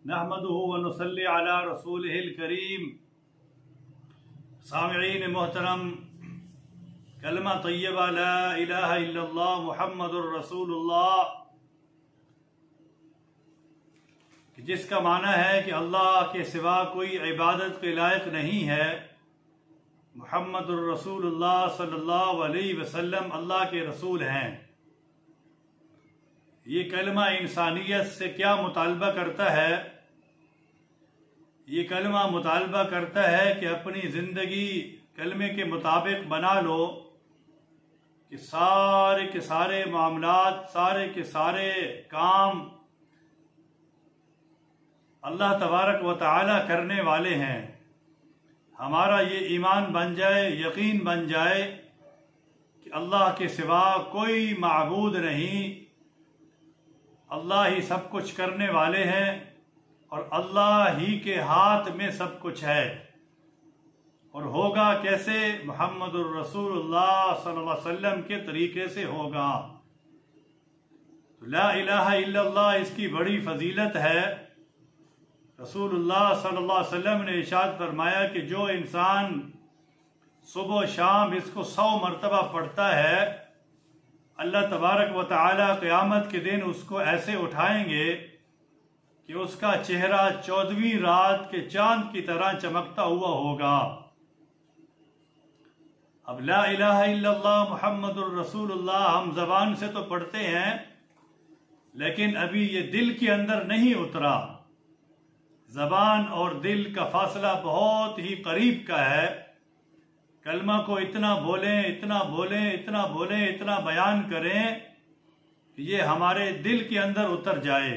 नहमदुहु व नुसल्ली अला रसूलिहिल करीम। सामिईन मोहतरम, कलमा तय्यबा ला इलाहा इल्लल्लाह मुहम्मदुर रसूलुल्लाह, जिसका माना है कि अल्लाह के सिवा कोई इबादत के लायक नहीं है, मुहम्मदुर रसूलुल्लाह सल्लल्लाहु अलैहि वसल्लम अल्लाह के रसूल हैं। ये कलमा इंसानियत से क्या मुतालबा करता है? ये कलमा मुतालबा करता है कि अपनी ज़िंदगी कलमे के मुताबिक बना लो कि सारे के सारे मामलात, सारे के सारे काम अल्लाह तबारक व तआला करने वाले हैं। हमारा ये ईमान बन जाए, यकीन बन जाए कि अल्लाह के सिवा कोई माबूद नहीं, अल्लाह ही सब कुछ करने वाले हैं और अल्लाह ही के हाथ में सब कुछ है। और होगा कैसे? मुहम्मदुर रसूलुल्लाह सल्लल्लाहु अलैहि वसल्लम के तरीके से होगा। तो ला इलाहा इल्लल्लाह इसकी बड़ी फजीलत है। रसूलुल्लाह सल्लल्लाहु अलैहि वसल्लम ने इरशाद फरमाया कि जो इंसान सुबह शाम इसको 100 मरतबा पढ़ता है, अल्लाह तबारक व तआला क़यामत के दिन उसको ऐसे उठाएंगे कि उसका चेहरा 14वीं रात के चांद की तरह चमकता हुआ होगा। अब ला इलाहा इल्लल्लाह मुहम्मदुर रसूलुल्लाह हम जबान से तो पढ़ते हैं, लेकिन अभी ये दिल के अंदर नहीं उतरा। जबान और दिल का फासला बहुत ही करीब का है। कलमा को इतना बोलें, इतना बोलें, इतना बोलें, इतना बयान करें कि ये हमारे दिल के अंदर उतर जाए।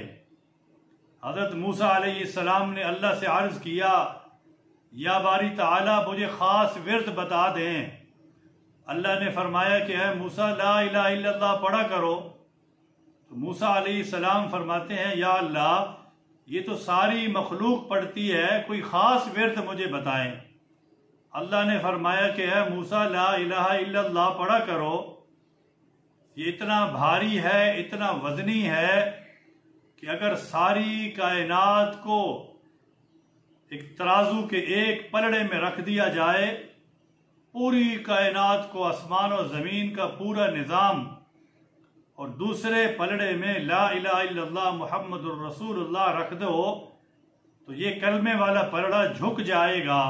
हज़रत मूसा अलैहिस्सलाम ने अल्लाह से अर्ज़ किया, या बारी ताला मुझे ख़ास विर्द बता दें। अल्लाह ने फरमाया कि है मूसा ला इलाहा इल्लल्लाह पढ़ा करो। तो मूसा अलैहिस्सलाम फरमाते हैं, या अल्लाह ये तो सारी मखलूक पढ़ती है, कोई ख़ास विर्द मुझे बताएं। अल्लाह ने फरमाया कि है मूसा ला इलाहा इल्लल्लाह पढ़ा करो। ये इतना भारी है, इतना वजनी है कि अगर सारी कायनात को एक तराजू के एक पलड़े में रख दिया जाए, पूरी कायनात को, आसमान और ज़मीन का पूरा निज़ाम, और दूसरे पलड़े में ला इलाहा इल्लल्लाह मुहम्मदुर रसूलुल्लाह रख दो, तो ये कलमे वाला पलड़ा झुक जाएगा।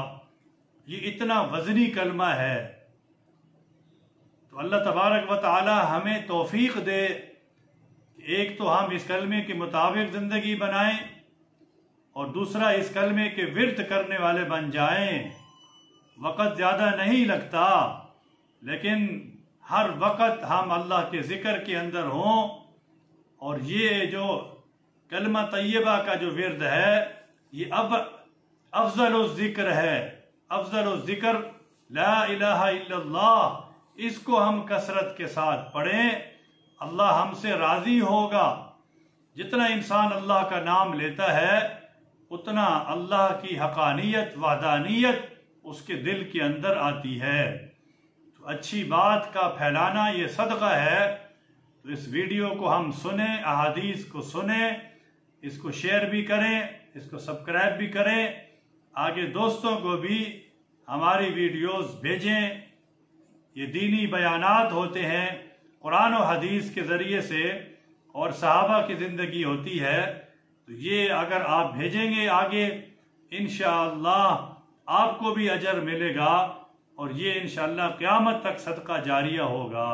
ये इतना वजनी कलमा है। तो अल्लाह तबारक व तआला हमें तौफीक दे, एक तो हम इस कलमे के मुताबिक ज़िंदगी बनाएं और दूसरा इस कलमे के विर्द करने वाले बन जाएं। वक़्त ज़्यादा नहीं लगता, लेकिन हर वक़्त हम अल्लाह के ज़िक्र के अंदर हों। और ये जो कलमा तय्यबा का जो विर्द है, ये अफ़ज़ल ज़िक्र है। अफ़ज़ल ज़िक्र ला इलाहा इल्लल्लाह, इसको हम कसरत के साथ पढ़ें, अल्लाह हमसे राज़ी होगा। जितना इंसान अल्लाह का नाम लेता है, उतना अल्लाह की हक़ानियत, वादानियत उसके दिल के अंदर आती है। तो अच्छी बात का फैलाना ये सदका है। तो इस वीडियो को हम सुने, अहादीस को सुने, इसको शेयर भी करें, इसको सब्सक्राइब भी करें, आगे दोस्तों को भी हमारी वीडियोस भेजें। ये दीनी बयानात होते हैं, कुरान और हदीस के ज़रिए से, और सहाबा की ज़िंदगी होती है। तो ये अगर आप भेजेंगे आगे, इंशाअल्लाह आपको भी अजर मिलेगा और ये इंशाअल्लाह क़यामत तक सदका जारिया होगा।